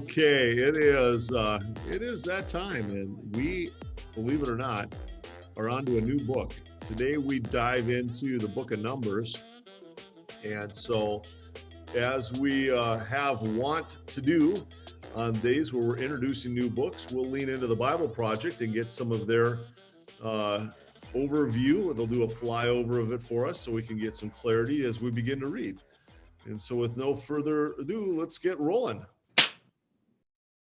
Okay, it is that time, and we, believe it or not, are onto a new book. Today we dive into the book of Numbers, and so as we have want to do on days where we're introducing new books, we'll lean into the Bible Project and get some of their overview. They'll do a flyover of it for us so we can get some clarity as we begin to read. And so with no further ado, let's get rolling.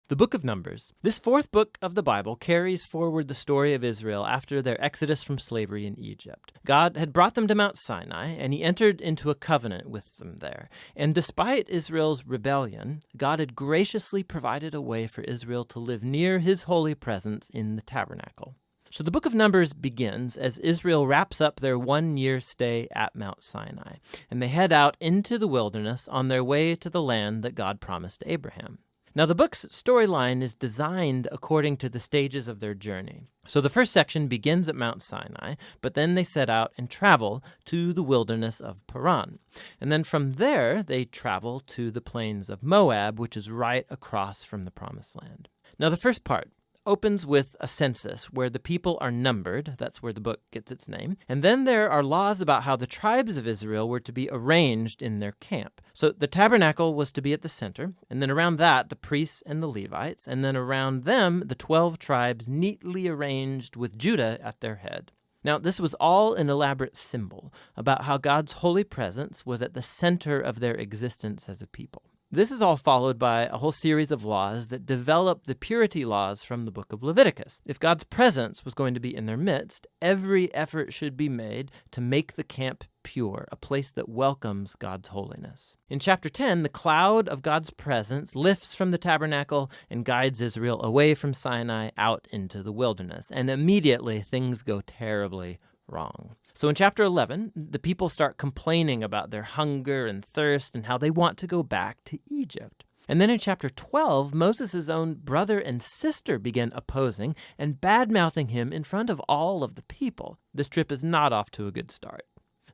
The Book of Numbers. This fourth book of the Bible carries forward the story of Israel after their exodus from slavery in Egypt. God had brought them to Mount Sinai, and he entered into a covenant with them there. And despite Israel's rebellion, God had graciously provided a way for Israel to live near his holy presence in the tabernacle. So the book of Numbers begins as Israel wraps up their 1-year stay at Mount Sinai, and they head out into the wilderness on their way to the land that God promised to Abraham. Now, the book's storyline is designed according to the stages of their journey. So the first section begins at Mount Sinai, but then they set out and travel to the wilderness of Paran. And then from there, they travel to the plains of Moab, which is right across from the Promised Land. Now, the first part opens with a census where the people are numbered. That's where the book gets its name. And then there are laws about how the tribes of Israel were to be arranged in their camp. So the tabernacle was to be at the center, and then around that, the priests and the Levites, and then around them, the 12 tribes neatly arranged with Judah at their head. Now, this was all an elaborate symbol about how God's holy presence was at the center of their existence as a people. This is all followed by a whole series of laws that develop the purity laws from the book of Leviticus. If God's presence was going to be in their midst, every effort should be made to make the camp pure, a place that welcomes God's holiness. In chapter 10, the cloud of God's presence lifts from the tabernacle and guides Israel away from Sinai out into the wilderness, and immediately things go terribly wrong. So in chapter 11, the people start complaining about their hunger and thirst and how they want to go back to Egypt. And then in chapter 12, Moses' own brother and sister begin opposing and bad-mouthing him in front of all of the people. This trip is not off to a good start.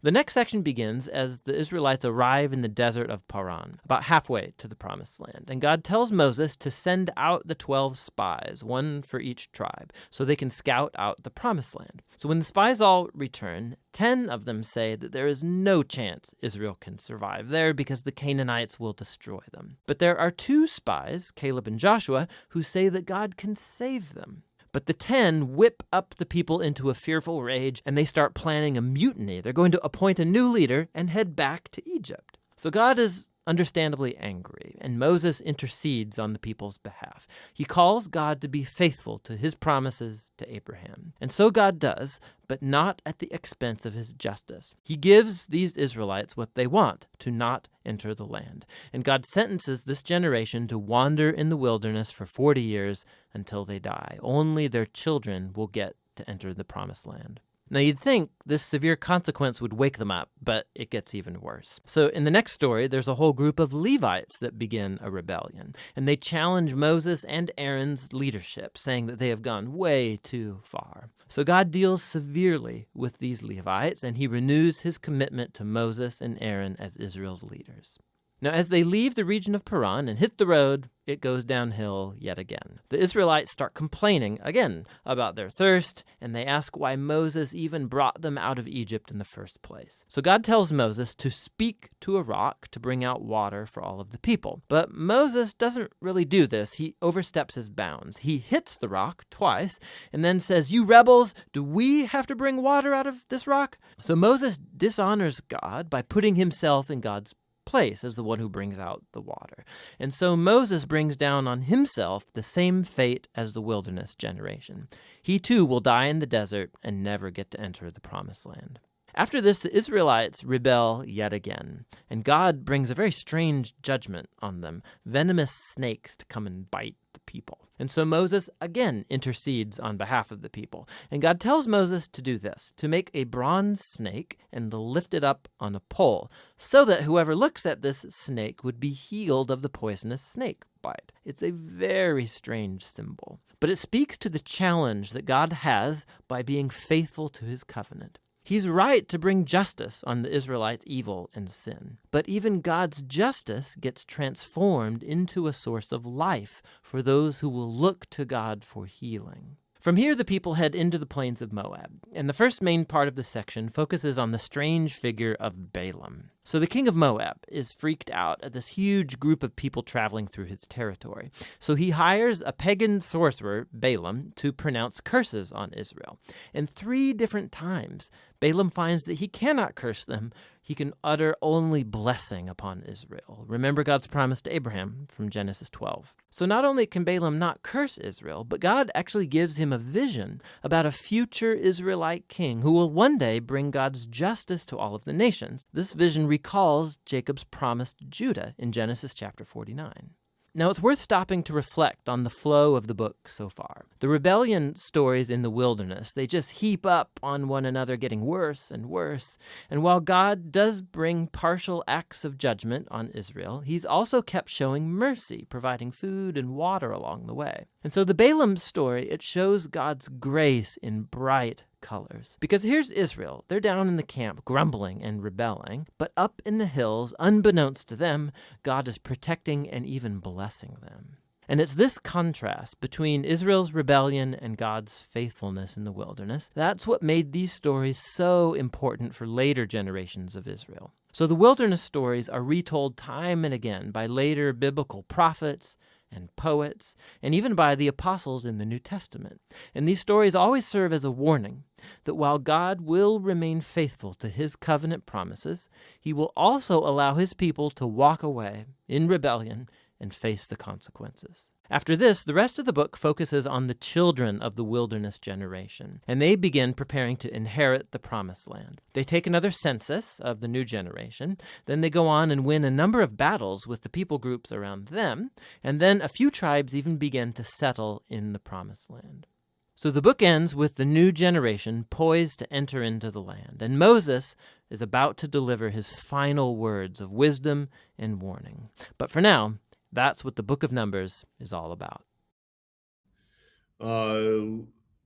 The next section begins as the Israelites arrive in the desert of Paran, about halfway to the Promised Land. And God tells Moses to send out the 12 spies, one for each tribe, so they can scout out the Promised Land. So when the spies all return, 10 of them say that there is no chance Israel can survive there because the Canaanites will destroy them. But there are 2 spies, Caleb and Joshua, who say that God can save them. But the 10 whip up the people into a fearful rage, and they start planning a mutiny. They're going to appoint a new leader and head back to Egypt. So God is understandably angry, and Moses intercedes on the people's behalf. He calls God to be faithful to his promises to Abraham. And so God does, but not at the expense of his justice. He gives these Israelites what they want, to not enter the land. And God sentences this generation to wander in the wilderness for 40 years until they die. Only their children will get to enter the Promised Land. Now, you'd think this severe consequence would wake them up, but it gets even worse. So in the next story, there's a whole group of Levites that begin a rebellion, and they challenge Moses and Aaron's leadership, saying that they have gone way too far. So God deals severely with these Levites, and he renews his commitment to Moses and Aaron as Israel's leaders. Now, as they leave the region of Paran and hit the road, it goes downhill yet again. The Israelites start complaining again about their thirst, and they ask why Moses even brought them out of Egypt in the first place. So God tells Moses to speak to a rock to bring out water for all of the people. But Moses doesn't really do this. He oversteps his bounds. He hits the rock twice and then says, "You rebels, do we have to bring water out of this rock?" So Moses dishonors God by putting himself in God's place as the one who brings out the water. And so Moses brings down on himself the same fate as the wilderness generation. He too will die in the desert and never get to enter the Promised Land. After this, the Israelites rebel yet again, and God brings a very strange judgment on them, venomous snakes to come and bite the people. And so Moses again intercedes on behalf of the people. And God tells Moses to do this, to make a bronze snake and to lift it up on a pole, so that whoever looks at this snake would be healed of the poisonous snake bite. It's a very strange symbol, but it speaks to the challenge that God has by being faithful to his covenant. He's right to bring justice on the Israelites' evil and sin. But even God's justice gets transformed into a source of life for those who will look to God for healing. From here, the people head into the plains of Moab, and the first main part of the section focuses on the strange figure of Balaam. So the king of Moab is freaked out at this huge group of people traveling through his territory. So he hires a pagan sorcerer, Balaam, to pronounce curses on Israel. And 3 different times, Balaam finds that he cannot curse them. He can utter only blessing upon Israel. Remember God's promise to Abraham from Genesis 12. So not only can Balaam not curse Israel, but God actually gives him a vision about a future Israelite king who will one day bring God's justice to all of the nations. This vision recalls Jacob's promise to Judah in Genesis chapter 49. Now, it's worth stopping to reflect on the flow of the book so far. The rebellion stories in the wilderness, they just heap up on one another, getting worse and worse. And while God does bring partial acts of judgment on Israel, he's also kept showing mercy, providing food and water along the way. And so the Balaam story, it shows God's grace in bright colors. Because here's Israel. They're down in the camp, grumbling and rebelling, but up in the hills, unbeknownst to them, God is protecting and even blessing them. And it's this contrast between Israel's rebellion and God's faithfulness in the wilderness. That's what made these stories so important for later generations of Israel. So the wilderness stories are retold time and again by later biblical prophets and poets, and even by the apostles in the New Testament. And these stories always serve as a warning that while God will remain faithful to his covenant promises, he will also allow his people to walk away in rebellion and face the consequences. After this, the rest of the book focuses on the children of the wilderness generation, and they begin preparing to inherit the promised land. They take another census of the new generation, then they go on and win a number of battles with the people groups around them, and then a few tribes even begin to settle in the promised land. So the book ends with the new generation poised to enter into the land, and Moses is about to deliver his final words of wisdom and warning. But for now, that's what the book of Numbers is all about.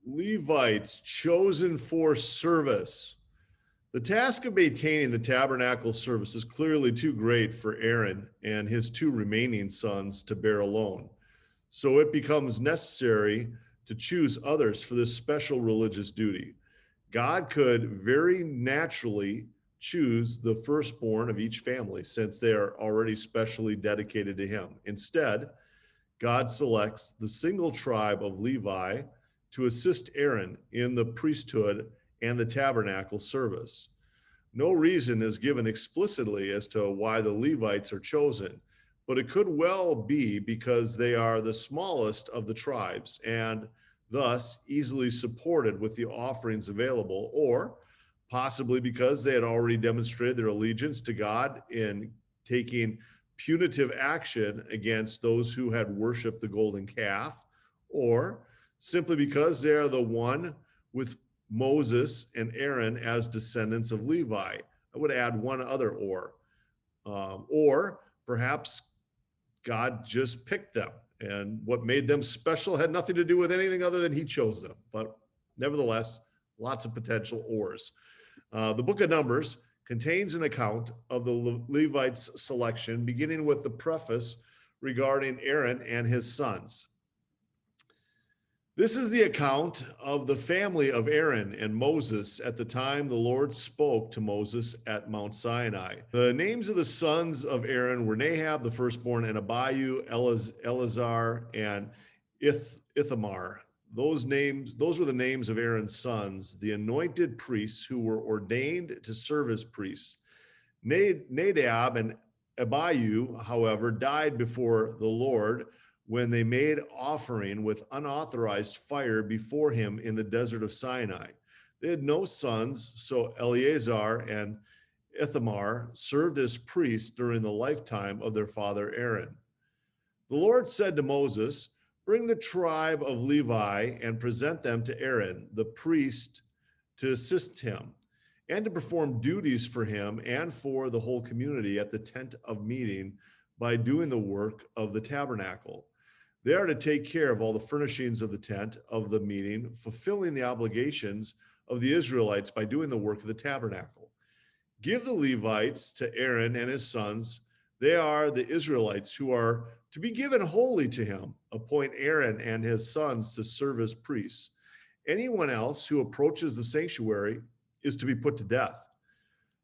Levites chosen for service. The task of maintaining the tabernacle service is clearly too great for Aaron and his 2 remaining sons to bear alone. So it becomes necessary to choose others for this special religious duty. God could very naturally choose the firstborn of each family, since they are already specially dedicated to him. Instead, God selects the single tribe of Levi to assist Aaron in the priesthood and the tabernacle service. No reason is given explicitly as to why the Levites are chosen, but it could well be because they are the smallest of the tribes and thus easily supported with the offerings available, or possibly because they had already demonstrated their allegiance to God in taking punitive action against those who had worshiped the golden calf, or simply because they are the one with Moses and Aaron as descendants of Levi. I would add one other or perhaps God just picked them, and what made them special had nothing to do with anything other than he chose them. But nevertheless, lots of potential ors. The book of Numbers contains an account of the Levites' selection, beginning with the preface regarding Aaron and his sons. This is the account of the family of Aaron and Moses at the time the Lord spoke to Moses at Mount Sinai. The names of the sons of Aaron were Nahab, the firstborn, and Abihu, Eleazar, and Ithamar. Those were the names of Aaron's sons, the anointed priests who were ordained to serve as priests. Nadab and Abihu, however, died before the Lord when they made offering with unauthorized fire before him in the desert of Sinai. They had no sons, so Eleazar and Ithamar served as priests during the lifetime of their father Aaron. The Lord said to Moses, "Bring the tribe of Levi and present them to Aaron, the priest, to assist him and to perform duties for him and for the whole community at the tent of meeting by doing the work of the tabernacle. They are to take care of all the furnishings of the tent of the meeting, fulfilling the obligations of the Israelites by doing the work of the tabernacle. Give the Levites to Aaron and his sons. They are the Israelites who are to be given wholly to him. Appoint Aaron and his sons to serve as priests. Anyone else who approaches the sanctuary is to be put to death."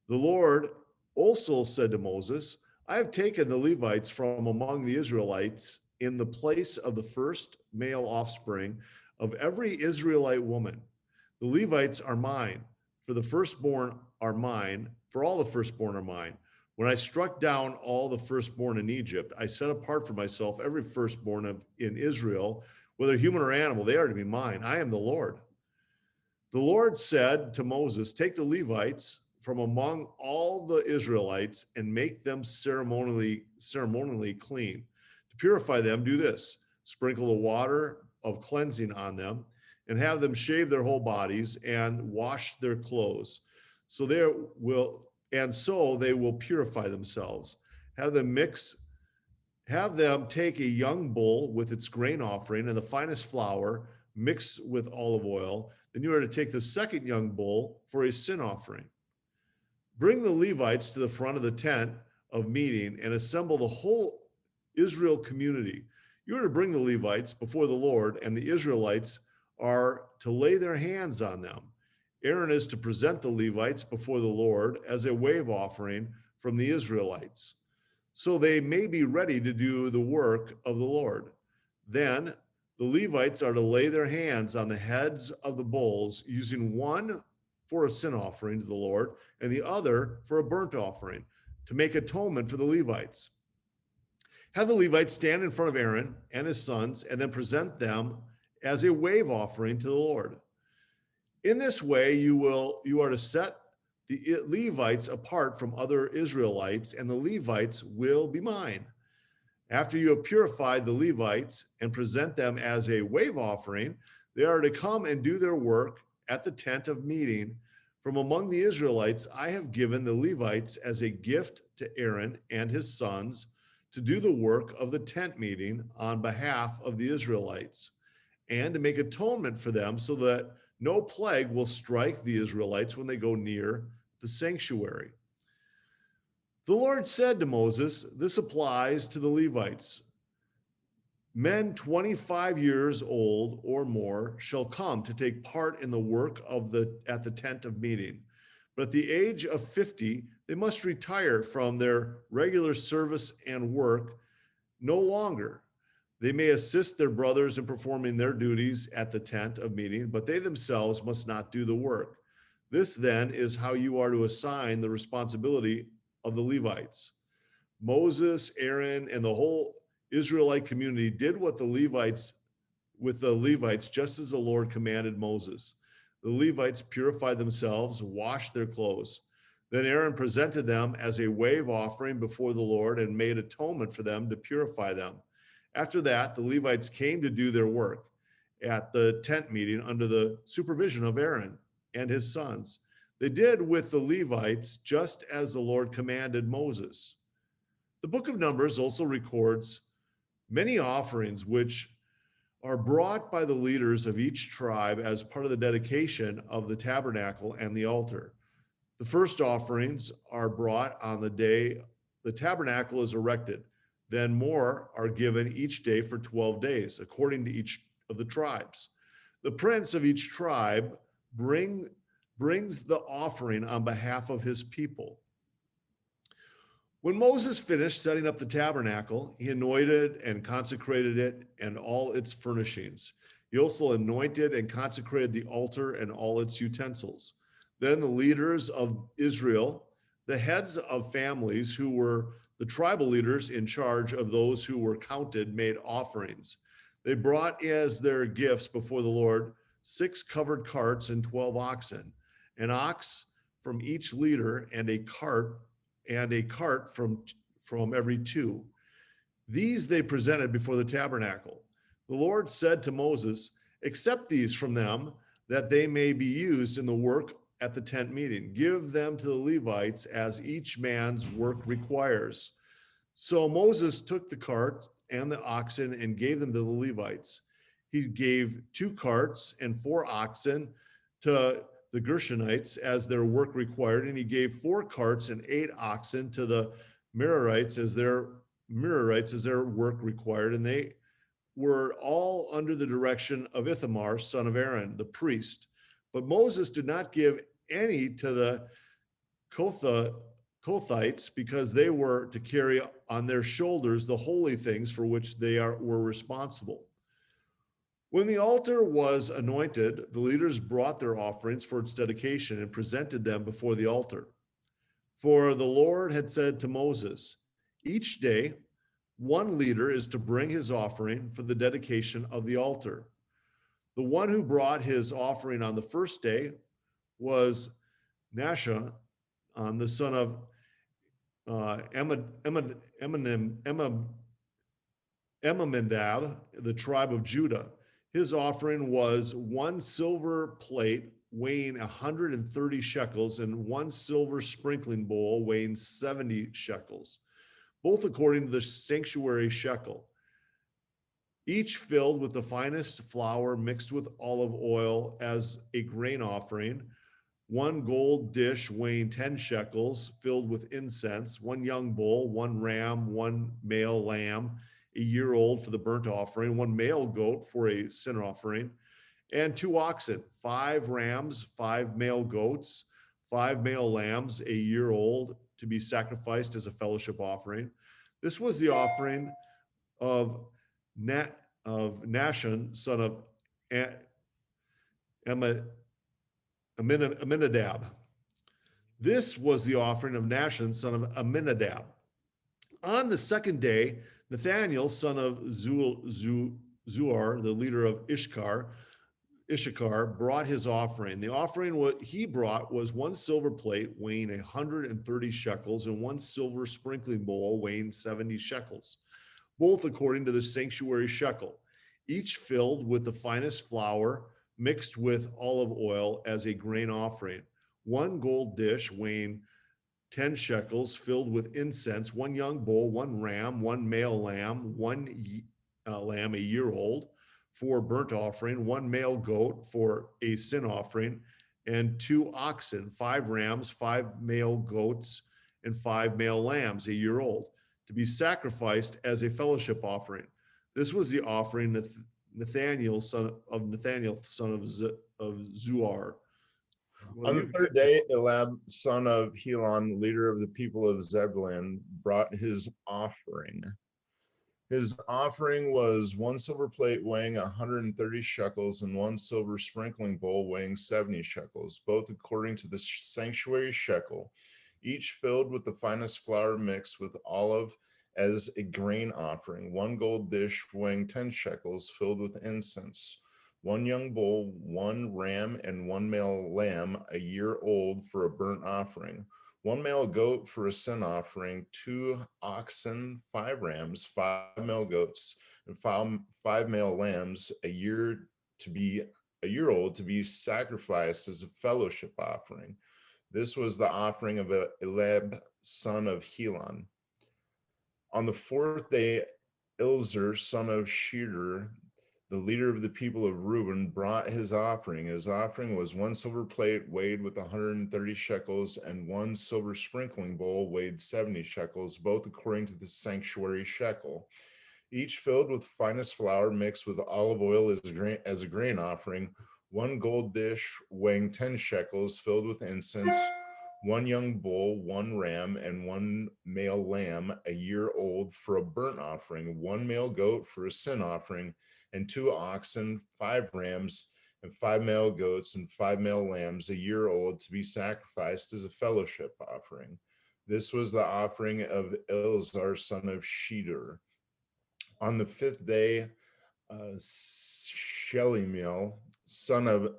The Lord also said to Moses, "I have taken the Levites from among the Israelites in the place of the first male offspring of every Israelite woman. The Levites are mine, for the firstborn are mine, for all the firstborn are mine. When I struck down all the firstborn in Egypt, I set apart for myself every firstborn in Israel, whether human or animal, they are to be mine. I am the Lord." The Lord said to Moses, "Take the Levites from among all the Israelites and make them ceremonially clean. To purify them, do this: sprinkle the water of cleansing on them, and have them shave their whole bodies and wash their clothes. So they will purify themselves. Have them take a young bull with its grain offering and the finest flour mixed with olive oil. Then you are to take the second young bull for a sin offering. Bring the Levites to the front of the tent of meeting and assemble the whole Israel community. You are to bring the Levites before the Lord, and the Israelites are to lay their hands on them. Aaron is to present the Levites before the Lord as a wave offering from the Israelites, so they may be ready to do the work of the Lord. Then the Levites are to lay their hands on the heads of the bulls, using one for a sin offering to the Lord and the other for a burnt offering, to make atonement for the Levites. Have the Levites stand in front of Aaron and his sons and then present them as a wave offering to the Lord. In this way, you are to set the Levites apart from other Israelites, and the Levites will be mine. After you have purified the Levites and present them as a wave offering, they are to come and do their work at the tent of meeting. From among the Israelites, I have given the Levites as a gift to Aaron and his sons to do the work of the tent meeting on behalf of the Israelites, and to make atonement for them so that no plague will strike the Israelites when they go near the sanctuary. The Lord said to Moses, "This applies to the Levites. Men 25 years old or more shall come to take part in the work at the tent of meeting. But at the age of 50, they must retire from their regular service and work no longer. They may assist their brothers in performing their duties at the tent of meeting, but they themselves must not do the work. This then is how you are to assign the responsibility of the Levites." Moses, Aaron, and the whole Israelite community did with the Levites, just as the Lord commanded Moses. The Levites purified themselves, washed their clothes. Then Aaron presented them as a wave offering before the Lord and made atonement for them to purify them. After that, the Levites came to do their work at the tent meeting under the supervision of Aaron and his sons. They did with the Levites just as the Lord commanded Moses. The book of Numbers also records many offerings which are brought by the leaders of each tribe as part of the dedication of the tabernacle and the altar. The first offerings are brought on the day the tabernacle is erected. Then more are given each day for 12 days, according to each of the tribes. The prince of each tribe brings the offering on behalf of his people. When Moses finished setting up the tabernacle, he anointed and consecrated it and all its furnishings. He also anointed and consecrated the altar and all its utensils. Then the leaders of Israel, the heads of families who were the tribal leaders in charge of those who were counted, made offerings. They brought as their gifts before the Lord 6 covered carts, and 12 oxen, an ox from each leader, and a cart from every two. These they presented before the tabernacle. The Lord said to Moses, accept these from them, that they may be used in the work at the tent meeting. Give them to the Levites as each man's work requires. So Moses took the cart and the oxen and gave them to the Levites. He gave 2 carts and 4 oxen to the Gershonites as their work required, and he gave 4 carts and 8 oxen to the Merarites as their work required, and they were all under the direction of Ithamar, son of Aaron, the priest. But Moses did not give any to the Kothites, because they were to carry on their shoulders the holy things for which were responsible. When the altar was anointed, the leaders brought their offerings for its dedication and presented them before the altar. For the Lord had said to Moses, each day one leader is to bring his offering for the dedication of the altar. The one who brought his offering on the first day was Nashon, the son of Emamendab, the tribe of Judah. His offering was 1 silver plate weighing 130 shekels and 1 silver sprinkling bowl weighing 70 shekels, both according to the sanctuary shekel, each filled with the finest flour mixed with olive oil as a grain offering, 1 gold dish weighing 10 shekels filled with incense, 1 young bull, 1 ram, 1 male lamb, a year old for the burnt offering, 1 male goat for a sin offering, and 2 oxen, 5 rams, 5 male goats, 5 male lambs, a year old, to be sacrificed as a fellowship offering. This was the offering of Nashon, son of Aminadab. This was the offering of Nashon, son of Aminadab. On the second day, Nathaniel, son of Zuar, the leader of Issachar, brought his offering. The offering what he brought was 1 silver plate weighing 130 shekels and 1 silver sprinkling bowl weighing 70 shekels, both according to the sanctuary shekel, each filled with the finest flour mixed with olive oil as a grain offering, 1 gold dish weighing 10 shekels filled with incense, 1 young bull, 1 ram, 1 male lamb, 1 lamb a year old for burnt offering, 1 male goat for a sin offering, and 2 oxen, 5 rams, 5 male goats, and 5 male lambs a year old, to be sacrificed as a fellowship offering. This was the offering Nathaniel, son of Zuar. On the third day, Elab, son of Helon, leader of the people of Zebulun, brought his offering. His offering was 1 silver plate weighing 130 shekels and 1 silver sprinkling bowl weighing 70 shekels, both according to the sanctuary shekel, each filled with the finest flour mixed with olive as a grain offering, 1 gold dish weighing 10 shekels filled with incense, 1 young bull, 1 ram, and 1 male lamb a year old for a burnt offering, 1 male goat for a sin offering, 2 oxen, 5 rams, 5 male goats, and 5 male lambs a year old to be sacrificed as a fellowship offering. This was the offering of Elab, son of Helon. On the fourth day, Elzar, son of Shedeur, the leader of the people of Reuben, brought his offering. His offering was 1 silver plate weighed with 130 shekels and 1 silver sprinkling bowl weighed 70 shekels, both according to the sanctuary shekel, each filled with finest flour mixed with olive oil as a grain offering, 1 gold dish weighing 10 shekels filled with incense, 1 young bull, 1 ram, and 1 male lamb a year old for a burnt offering, 1 male goat for a sin offering, and 2 oxen, 5 rams, and 5 male goats, and 5 male lambs a year old to be sacrificed as a fellowship offering. This was the offering of Elzar, son of Shedeur. On the fifth day, Shelemiel, son of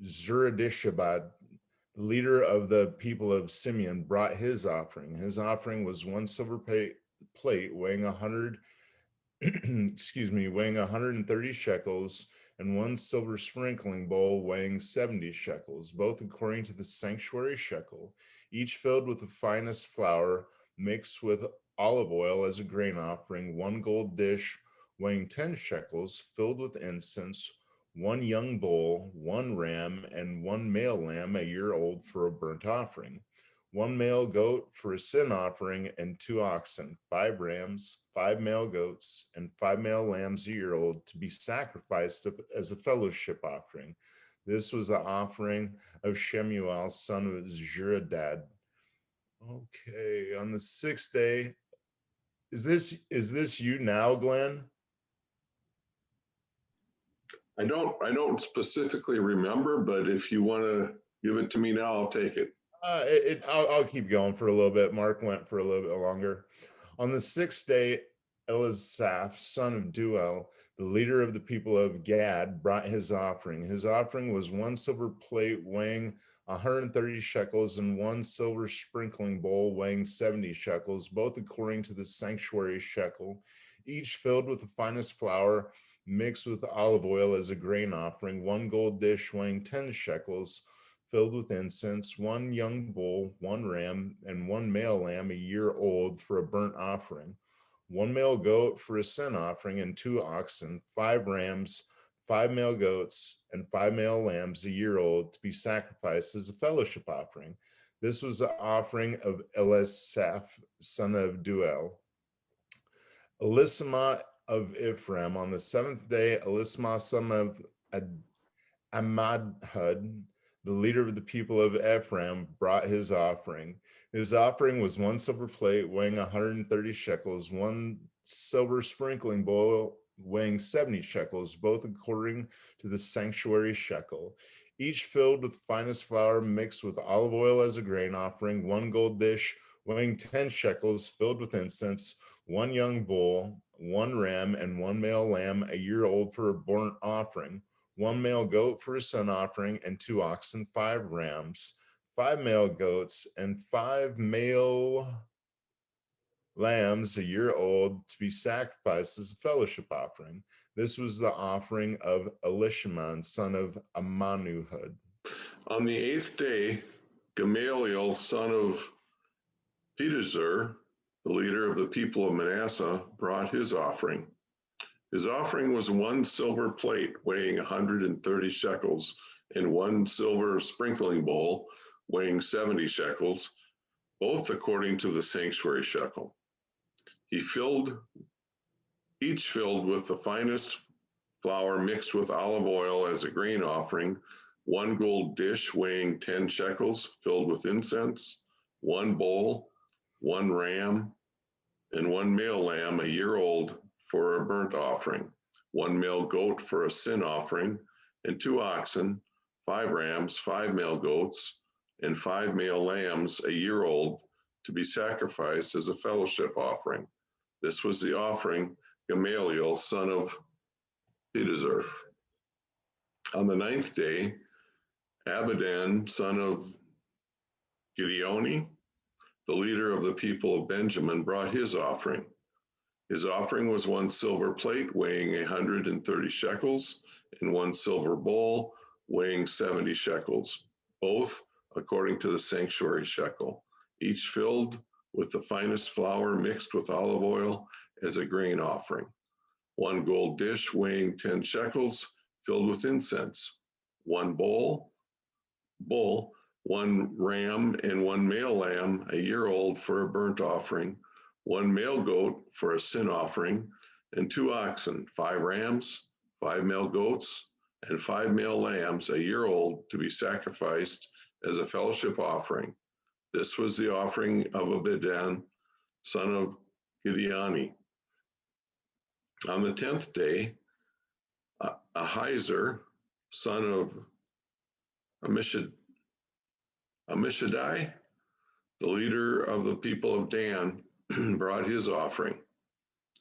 Zuradishabad, the leader of the people of Simeon, brought his offering. His offering was one silver plate weighing 100, weighing 130 shekels, and one silver sprinkling bowl weighing 70 shekels, both according to the sanctuary shekel, each filled with the finest flour mixed with olive oil as a grain offering, one gold dish weighing 10 shekels, filled with incense, one young bull, one ram, and one male lamb a year old for a burnt offering, one male goat for a sin offering, and 2 oxen, 5 rams, 5 male goats, and 5 male lambs a year old to be sacrificed as a fellowship offering. This was the offering of Shemuel, son of Zuradad. Okay, on the 6th day, is this you now, Glenn? I don't specifically remember, but if you want to give it to me now, I'll take it. I'll keep going for a little bit. Mark went for a little bit longer. On the 6th day, Elisaph, son of Duel, the leader of the people of Gad, brought his offering. His offering was one silver plate weighing 130 shekels and one silver sprinkling bowl weighing 70 shekels, both according to the sanctuary shekel, each filled with the finest flour mixed with olive oil as a grain offering, one gold dish weighing 10 shekels, filled with incense, one young bull, one ram, and one male lamb a year old for a burnt offering, one male goat for a sin offering, and 2 oxen, 5 rams, 5 male goats, and 5 male lambs a year old to be sacrificed as a fellowship offering. This was the offering of Elisaph, son of Duel. Elisama of Ephraim, on the 7th day, Elisama, son of Amadhud, the leader of the people of Ephraim, brought his offering. His offering was one silver plate weighing 130 shekels, one silver sprinkling bowl weighing 70 shekels, both according to the sanctuary shekel, each filled with finest flour mixed with olive oil as a grain offering, one gold dish weighing 10 shekels, filled with incense, one young bull, one ram, and one male lamb a year old for a burnt offering, one male goat for a sin offering, and 2 oxen, 5 rams, 5 male goats, and 5 male lambs a year old to be sacrificed as a fellowship offering. This was the offering of Elishama, son of Ammanuhud. On the 8th day, Gamaliel, son of Pedazur, the leader of the people of Manasseh, brought his offering. His offering was one silver plate weighing 130 shekels and one silver sprinkling bowl weighing 70 shekels, both according to the sanctuary shekel. Each filled with the finest flour mixed with olive oil as a grain offering, one gold dish weighing 10 shekels filled with incense, one bowl, one ram, and one male lamb a year old for a burnt offering, one male goat for a sin offering, and 2 oxen, 5 rams, 5 male goats, and 5 male lambs a year old to be sacrificed as a fellowship offering. This was the offering Gamaliel, son of Pedazur. On the 9th day, Abidan, son of Gideoni, the leader of the people of Benjamin, brought his offering. His offering was one silver plate weighing 130 shekels and one silver bowl weighing 70 shekels, both according to the sanctuary shekel, each filled with the finest flour mixed with olive oil as a grain offering, one gold dish weighing 10 shekels filled with incense, one bull, one ram, and one male lamb a year old for a burnt offering, one male goat for a sin offering, and 2 oxen, 5 rams, 5 male goats, and 5 male lambs a year old to be sacrificed as a fellowship offering. This was the offering of Abidan, son of Gideoni. On the 10th day, Ahiezer, son of Ammishaddai, the leader of the people of Dan, brought his offering.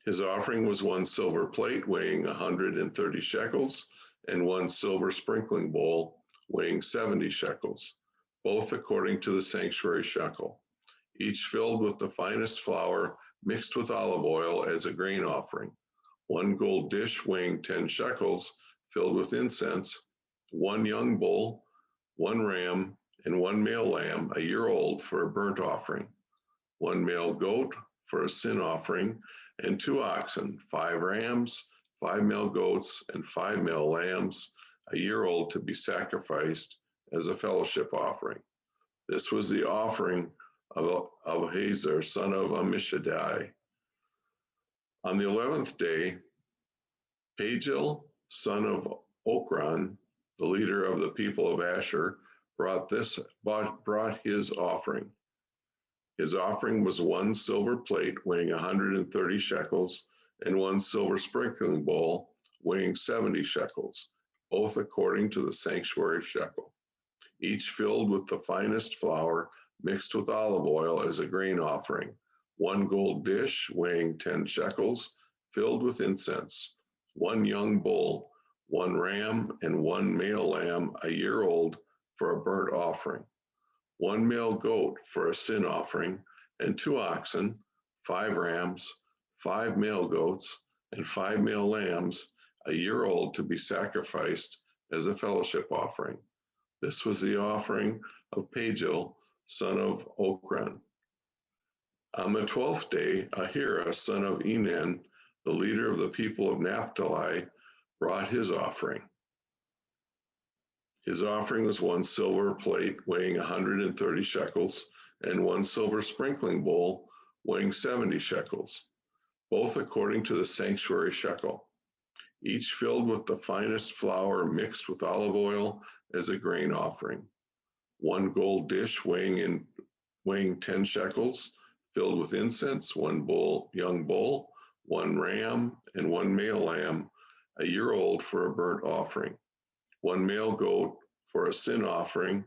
His offering was one silver plate weighing 130 shekels and 1 silver sprinkling bowl weighing 70 shekels, both according to the sanctuary shekel, each filled with the finest flour mixed with olive oil as a grain offering, 1 gold dish weighing 10 shekels filled with incense, 1 young bull, 1 ram, and 1 male lamb a year old for a burnt offering, 1 male goat for a sin offering, and 2 oxen, 5 rams, 5 male goats, and 5 male lambs a year old to be sacrificed as a fellowship offering. This was the offering of Hazar, son of Ammishaddai. On the 11th day, Pagiel, son of Okran, the leader of the people of Asher, brought his offering. His offering was 1 silver plate weighing 130 shekels and 1 silver sprinkling bowl weighing 70 shekels, both according to the sanctuary shekel, each filled with the finest flour mixed with olive oil as a grain offering, 1 gold dish weighing 10 shekels filled with incense, 1 young bull, 1 ram, and 1 male lamb a year old for a burnt offering, 1 male goat for a sin offering, and 2 oxen, 5 rams, 5 male goats, and 5 male lambs a year old to be sacrificed as a fellowship offering. This was the offering of Pagiel, son of Okran. On the 12th day, Ahira, son of Enan, the leader of the people of Naphtali, brought his offering. His offering was 1 silver plate weighing 130 shekels and 1 silver sprinkling bowl weighing 70 shekels, both according to the sanctuary shekel, each filled with the finest flour mixed with olive oil as a grain offering, 1 gold dish weighing 10 shekels, filled with incense, 1 young bull, 1 ram, and 1 male lamb a year old for a burnt offering, 1 male goat for a sin offering,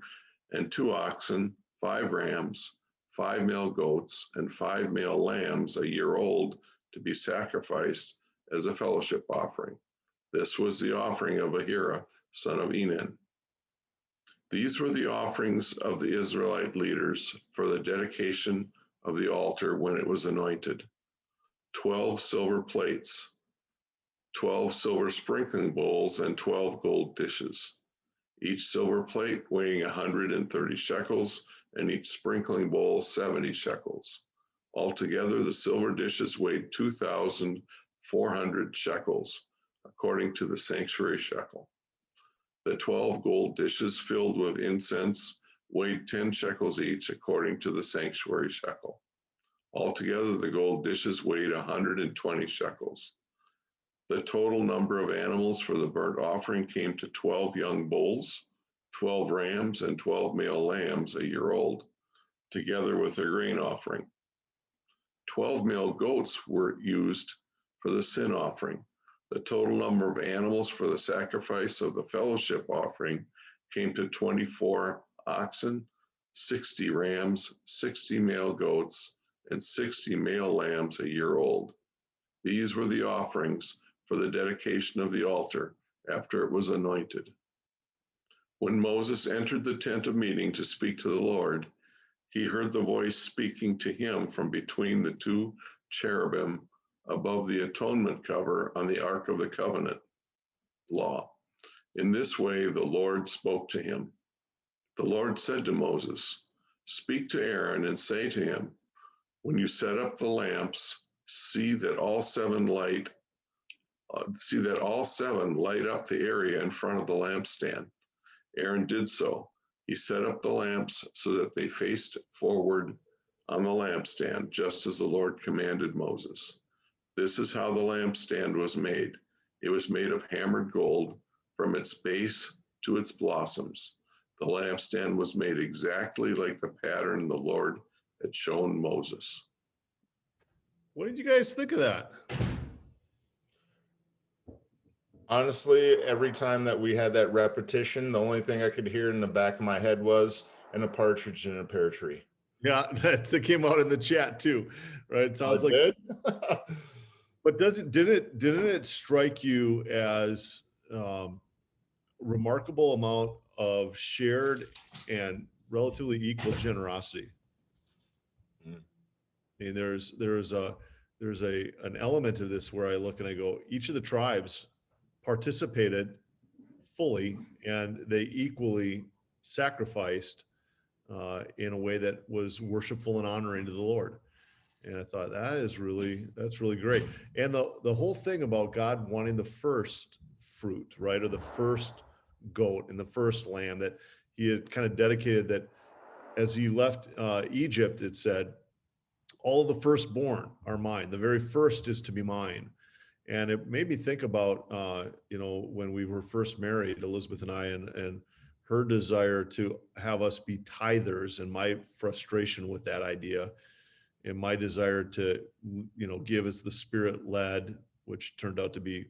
and 2 oxen, 5 rams, 5 male goats, and 5 male lambs a year old to be sacrificed as a fellowship offering. This was the offering of Ahira, son of Enan. These were the offerings of the Israelite leaders for the dedication of the altar when it was anointed: 12 silver plates, 12 silver sprinkling bowls, and 12 gold dishes, each silver plate weighing 130 shekels, and each sprinkling bowl 70 shekels. Altogether, the silver dishes weighed 2,400 shekels, according to the sanctuary shekel. The 12 gold dishes filled with incense weighed 10 shekels each, according to the sanctuary shekel. Altogether, the gold dishes weighed 120 shekels. The total number of animals for the burnt offering came to 12 young bulls, 12 rams, and 12 male lambs a year old, together with their grain offering. 12 male goats were used for the sin offering. The total number of animals for the sacrifice of the fellowship offering came to 24 oxen, 60 rams, 60 male goats, and 60 male lambs a year old. These were the offerings for the dedication of the altar after it was anointed. When Moses entered the tent of meeting to speak to the Lord, he heard the voice speaking to him from between the 2 cherubim above the atonement cover on the Ark of the Covenant law. In this way, the Lord spoke to him. The Lord said to Moses, "Speak to Aaron and say to him, when you set up the lamps, see that all seven light up the area in front of the lampstand." Aaron did so. He set up the lamps so that they faced forward on the lampstand, just as the Lord commanded Moses. This is how the lampstand was made. It was made of hammered gold from its base to its blossoms. The lampstand was made exactly like the pattern the Lord had shown Moses. What did you guys think of that? Honestly, every time that we had that repetition, the only thing I could hear in the back of my head was "and a partridge in a pear tree." Yeah, that came out in the chat too, right? It sounds like. Did? But didn't it strike you as remarkable amount of shared and relatively equal generosity. Mm. I mean, there's an element of this where I look and I go, each of the tribes participated fully, and they equally sacrificed in a way that was worshipful and honoring to the Lord. And I thought that's really great. And the whole thing about God wanting the first fruit, right, or the first goat and the first lamb, that he had kind of dedicated, that as he left Egypt, it said, all of the firstborn are mine. The very first is to be mine. And it made me think about, when we were first married, Elizabeth and I, and her desire to have us be tithers, and my frustration with that idea, and my desire to, give as the Spirit led, which turned out to be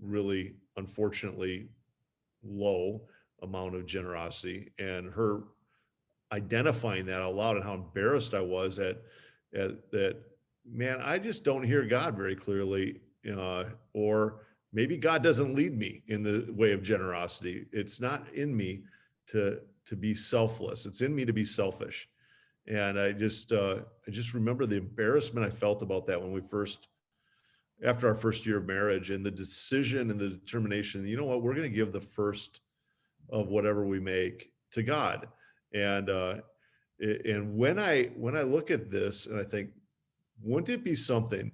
really, unfortunately, low amount of generosity, and her identifying that out loud, and how embarrassed I was at that. Man, I just don't hear God very clearly, or maybe God doesn't lead me in the way of generosity. It's not in me to be selfless. It's in me to be selfish. And I just remember the embarrassment I felt about that when after our first year of marriage, and the decision and the determination, you know what, we're going to give the first of whatever we make to God. And when I look at this, and I think, wouldn't it be something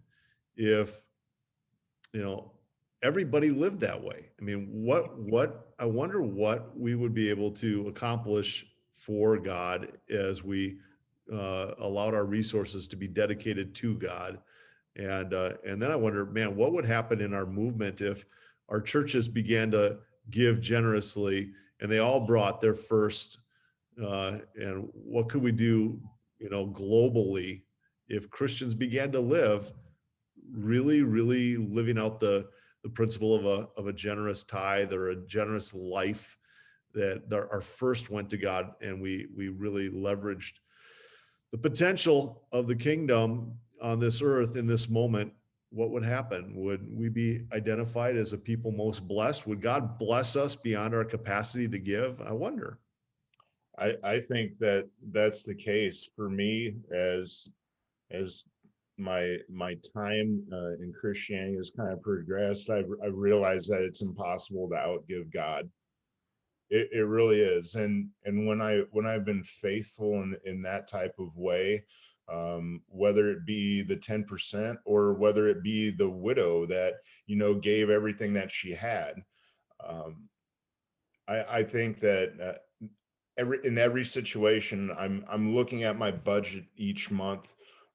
if, everybody lived that way? I mean, what I wonder what we would be able to accomplish for God as we allowed our resources to be dedicated to God. And then I wonder, man, what would happen in our movement if our churches began to give generously, and they all brought their first, and what could we do, globally, if Christians began to live really, really living out the principle of a generous tithe, or a generous life, that our first went to God, and we really leveraged the potential of the kingdom on this earth in this moment. What would happen? Would we be identified as a people most blessed? Would God bless us beyond our capacity to give? I wonder. I think that that's the case for me. As my time in Christianity has kind of progressed, I realized that it's impossible to outgive God. It really is. And when I've been faithful in that type of way, whether it be the 10%, or whether it be the widow that gave everything that she had, um, I think that in every situation, I'm looking at my budget each month,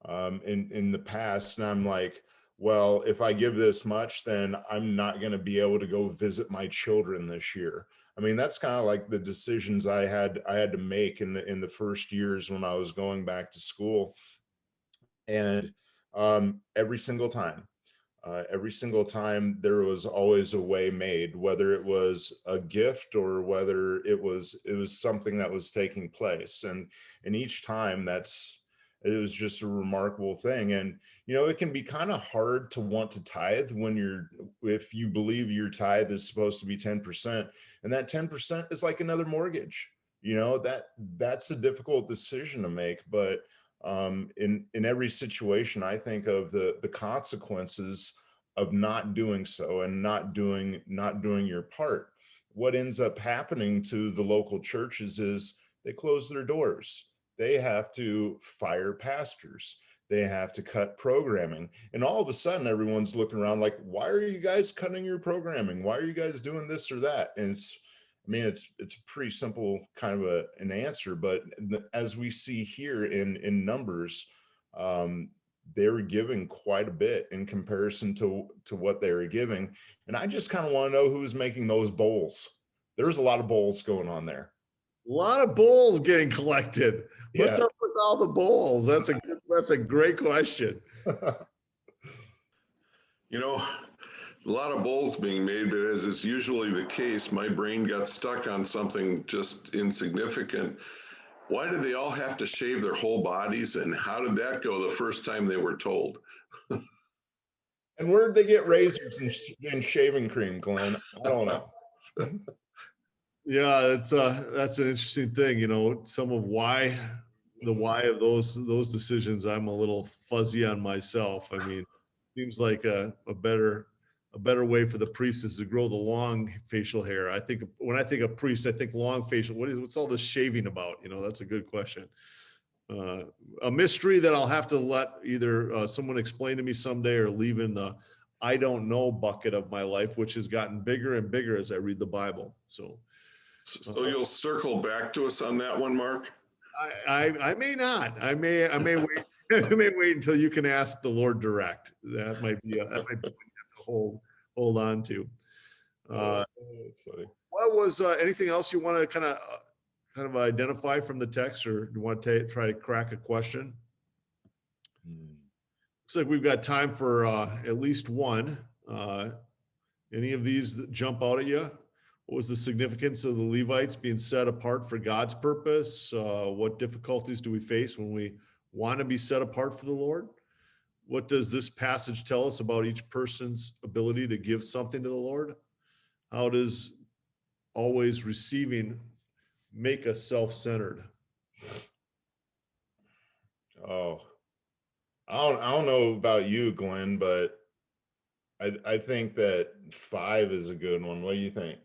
in the past, and I'm like, well, if I give this much, then I'm not going to be able to go visit my children this year. I mean, that's kind of like the decisions I had to make in the first years when I was going back to school. And every single time there was always a way made, whether it was a gift or whether it was something that was taking place. And each time it was just a remarkable thing. And it can be kind of hard to want to tithe if you believe your tithe is supposed to be 10%, and that 10% is like another mortgage. That's a difficult decision to make. But in every situation, I think of the consequences of not doing so, and not doing your part. What ends up happening to the local churches is they close their doors. They have to fire pastors. They have to cut programming. And all of a sudden, everyone's looking around like, why are you guys cutting your programming? Why are you guys doing this or that? And it's a pretty simple kind of an answer, but as we see here in numbers, they were giving quite a bit in comparison to what they were giving. And I just kind of want to know who's making those bowls. There's a lot of bowls going on there. A lot of bowls getting collected. What's Yeah. up with all the bowls? That's a great question. A lot of bowls being made, but as is usually the case, my brain got stuck on something just insignificant. Why did they all have to shave their whole bodies, and how did that go the first time they were told? And where did they get razors and shaving cream, Glenn? I don't know. Yeah, that's an interesting thing. Some of the why of those decisions, I'm a little fuzzy on myself. I mean, seems like a better way for the priest is to grow the long facial hair. I think when I think of priest, I think long facial. What's all this shaving about? That's a good question. A mystery that I'll have to let either someone explain to me someday or leave in the I don't know bucket of my life, which has gotten bigger and bigger as I read the Bible. So you'll circle back to us on that one, Mark? I may not. I may wait. I may wait until you can ask the Lord direct. That might be one you have to hold on to. That's funny. What was anything else you want to kind of identify from the text, or do you want to try to crack a question? Looks like we've got time for at least one. Any of these that jump out at you? What was the significance of the Levites being set apart for God's purpose? What difficulties do we face when we want to be set apart for the Lord? What does this passage tell us about each person's ability to give something to the Lord? How does always receiving make us self-centered? Oh, I don't know about you, Glenn, but I think that 5 is a good one. What do you think?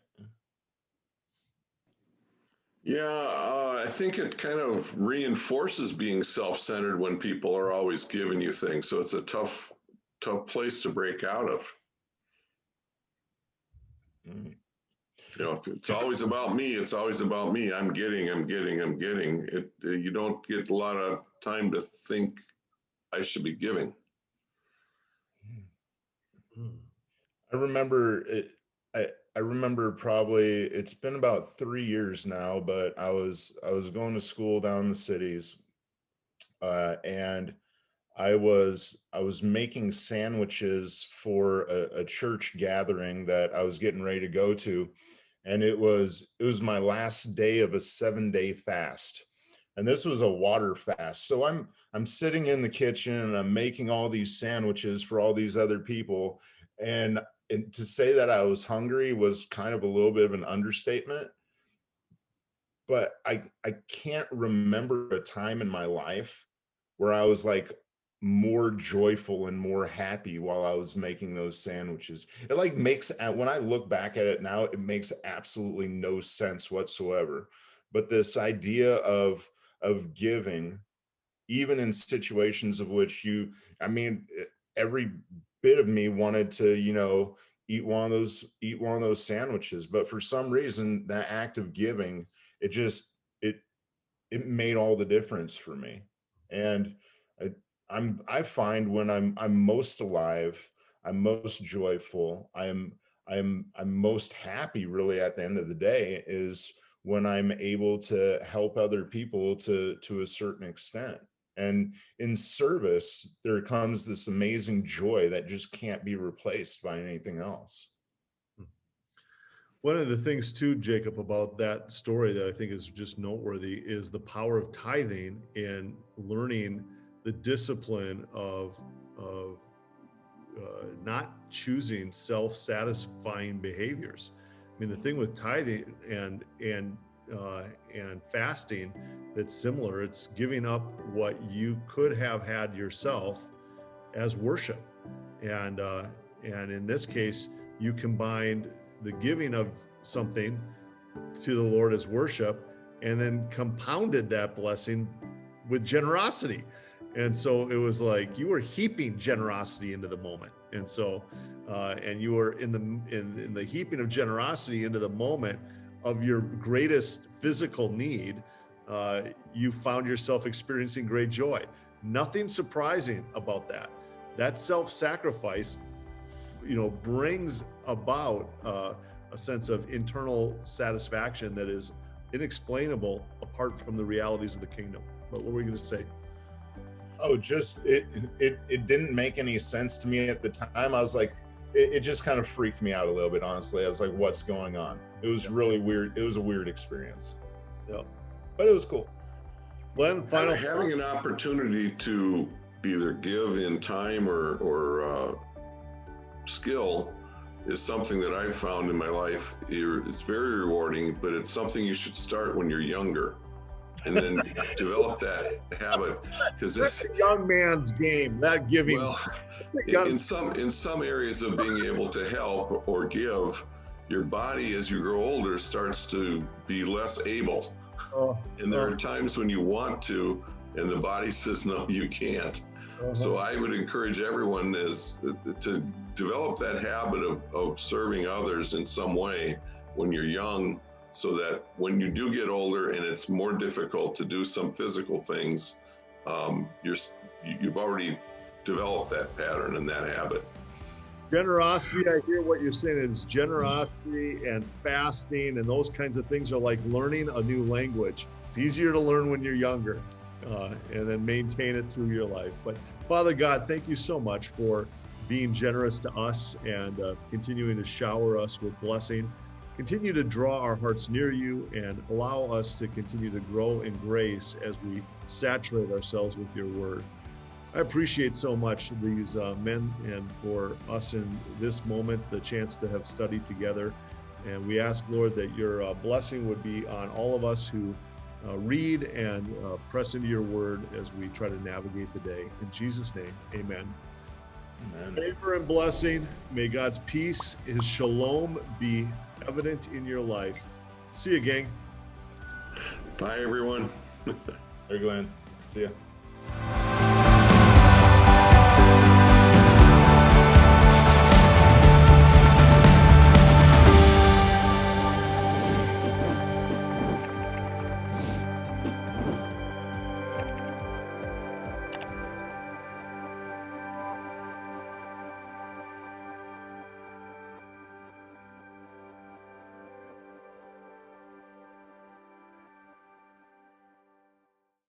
Yeah, I think it kind of reinforces being self-centered when people are always giving you things. So it's a tough place to break out of. If it's always about me, it's always about me. I'm getting. You don't get a lot of time to think I should be giving. I remember it. I remember probably it's been about 3 years now, but I was going to school down in the cities, and I was making sandwiches for a church gathering that I was getting ready to go to, and it was my last day of a 7-day fast, and this was a water fast. So I'm sitting in the kitchen and I'm making all these sandwiches for all these other people, and to say that I was hungry was kind of a little bit of an understatement. But I can't remember a time in my life where I was like more joyful and more happy while I was making those sandwiches. It like makes, when I look back at it now, it makes absolutely no sense whatsoever. But this idea of giving, even in situations of which every bit of me wanted to, eat one of those sandwiches. But for some reason, that act of giving, it made all the difference for me. And I find when I'm most alive, I'm most joyful, I'm most happy really at the end of the day is when I'm able to help other people to a certain extent. And in service, there comes this amazing joy that just can't be replaced by anything else. One of the things too, Jacob, about that story that I think is just noteworthy is the power of tithing and learning the discipline of not choosing self-satisfying behaviors. I mean, the thing with tithing and fasting that's similar. It's giving up what you could have had yourself as worship, and in this case, you combined the giving of something to the Lord as worship, and then compounded that blessing with generosity. And so it was like you were heaping generosity into the moment. And so, and you were in the heaping of generosity into the moment of your greatest physical need, you found yourself experiencing great joy. Nothing surprising about that. That self-sacrifice, brings about a sense of internal satisfaction that is inexplainable apart from the realities of the kingdom. But what were you going to say? Oh, just it didn't make any sense to me at the time. I was like, it just kind of freaked me out a little bit, honestly. I was like, what's going on? It was really weird. It was a weird experience. Yeah. But it was cool. Glenn, final having an opportunity to either give in time or skill is something that I've found in my life. It's very rewarding, but it's something you should start when you're younger, and then develop that habit, because That's a young man's game. That giving. well, in some areas of being able to help or give, your body as you grow older starts to be less able, and there are times when you want to, and the body says no, you can't. So I would encourage everyone to develop that habit of serving others in some way when you're young, so that when you do get older and it's more difficult to do some physical things, you've already developed that pattern and that habit. Generosity, I hear what you're saying. It's generosity and fasting and those kinds of things are like learning a new language. It's easier to learn when you're younger. And then maintain it through your life. But Father God, thank you so much for being generous to us and continuing to shower us with blessing. Continue to draw our hearts near you and allow us to continue to grow in grace as we saturate ourselves with your word. I appreciate so much these men, and for us in this moment, the chance to have studied together. And we ask, Lord, that your blessing would be on all of us who read and press into your word as we try to navigate the day. In Jesus' name, amen. Amen. Favor and blessing. May God's peace, his shalom, be evident in your life. See you, gang. Bye, everyone. Hey, Glenn. See ya.